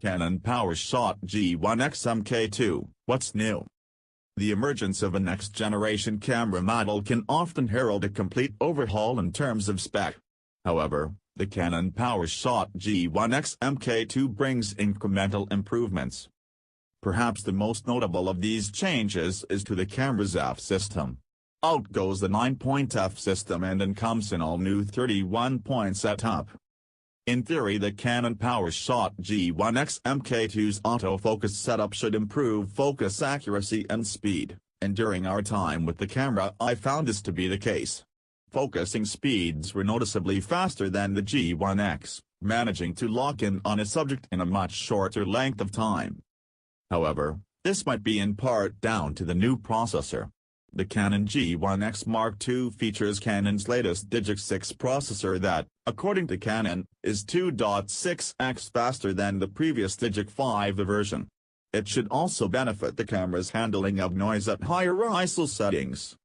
Canon PowerShot G1X MK2, what's new? The emergence of a next-generation camera model can often herald a complete overhaul in terms of spec. However, the Canon PowerShot G1X MK2 brings incremental improvements. Perhaps the most notable of these changes is to the camera's F system. Out goes the 9-point F system and in comes an all-new 31-point setup. In theory, the Canon PowerShot G1X MK2's autofocus setup should improve focus accuracy and speed, and during our time with the camera I found this to be the case. Focusing speeds were noticeably faster than the G1X, managing to lock in on a subject in a much shorter length of time. However, this might be in part down to the new processor. The Canon G1X Mark II features Canon's latest Digic 6 processor that, according to Canon, is 2.6x faster than the previous Digic 5 version. It should also benefit the camera's handling of noise at higher ISO settings.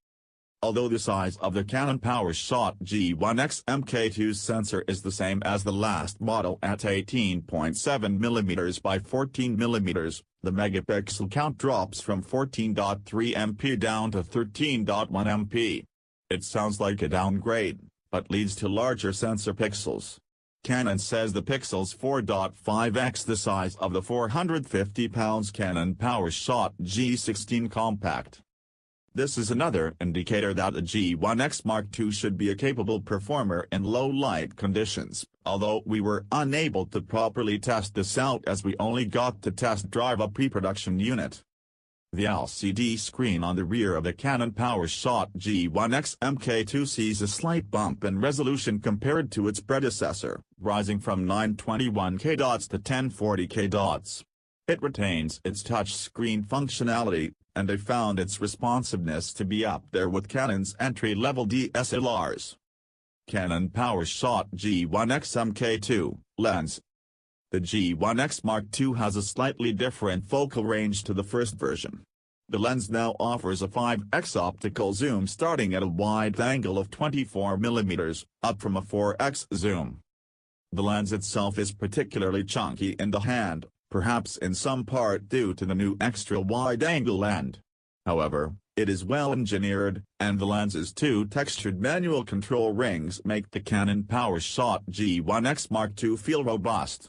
Although the size of the Canon PowerShot G1X MK2's sensor is the same as the last model at 18.7mm by 14mm, the megapixel count drops from 14.3 MP down to 13.1 MP. It sounds like a downgrade, but leads to larger sensor pixels. Canon says the pixels 4.5x the size of the 450-pound Canon PowerShot G16 Compact. This is another indicator that the G1X Mark II should be a capable performer in low-light conditions, although we were unable to properly test this out as we only got to test drive a pre-production unit. The LCD screen on the rear of the Canon PowerShot G1X MK2 sees a slight bump in resolution compared to its predecessor, rising from 921K dots to 1040K dots. It retains its touchscreen functionality, and I found its responsiveness to be up there with Canon's entry-level DSLRs. Canon PowerShot G1X MK2 lens. The G1X Mark II has a slightly different focal range to the first version. The lens now offers a 5x optical zoom starting at a wide angle of 24mm, up from a 4x zoom. The lens itself is particularly chunky in the hand, perhaps in some part due to the new extra wide-angle end. However, it is well engineered, and the lens's two textured manual control rings make the Canon PowerShot G1X Mark II feel robust.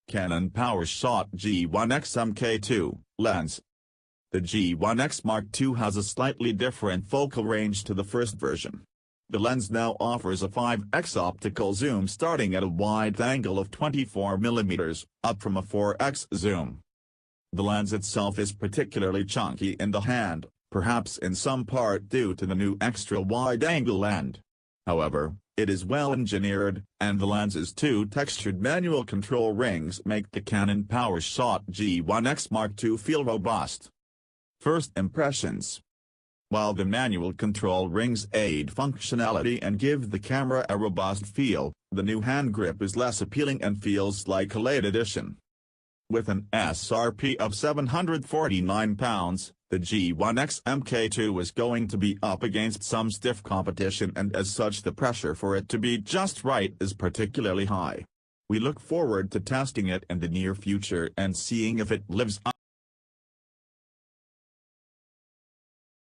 Canon PowerShot G1X MK2 lens. The G1X Mark II has a slightly different focal range to the first version. The lens now offers a 5x optical zoom starting at a wide angle of 24mm, up from a 4x zoom. The lens itself is particularly chunky in the hand, perhaps in some part due to the new extra wide-angle end. However, it is well engineered, and the lens's two textured manual control rings make the Canon PowerShot G1X Mark II feel robust. First impressions. While the manual control rings aid functionality and give the camera a robust feel, the new hand grip is less appealing and feels like a late addition. With an SRP of £749, the G1X MK2 is going to be up against some stiff competition, and as such the pressure for it to be just right is particularly high. We look forward to testing it in the near future and seeing if it lives up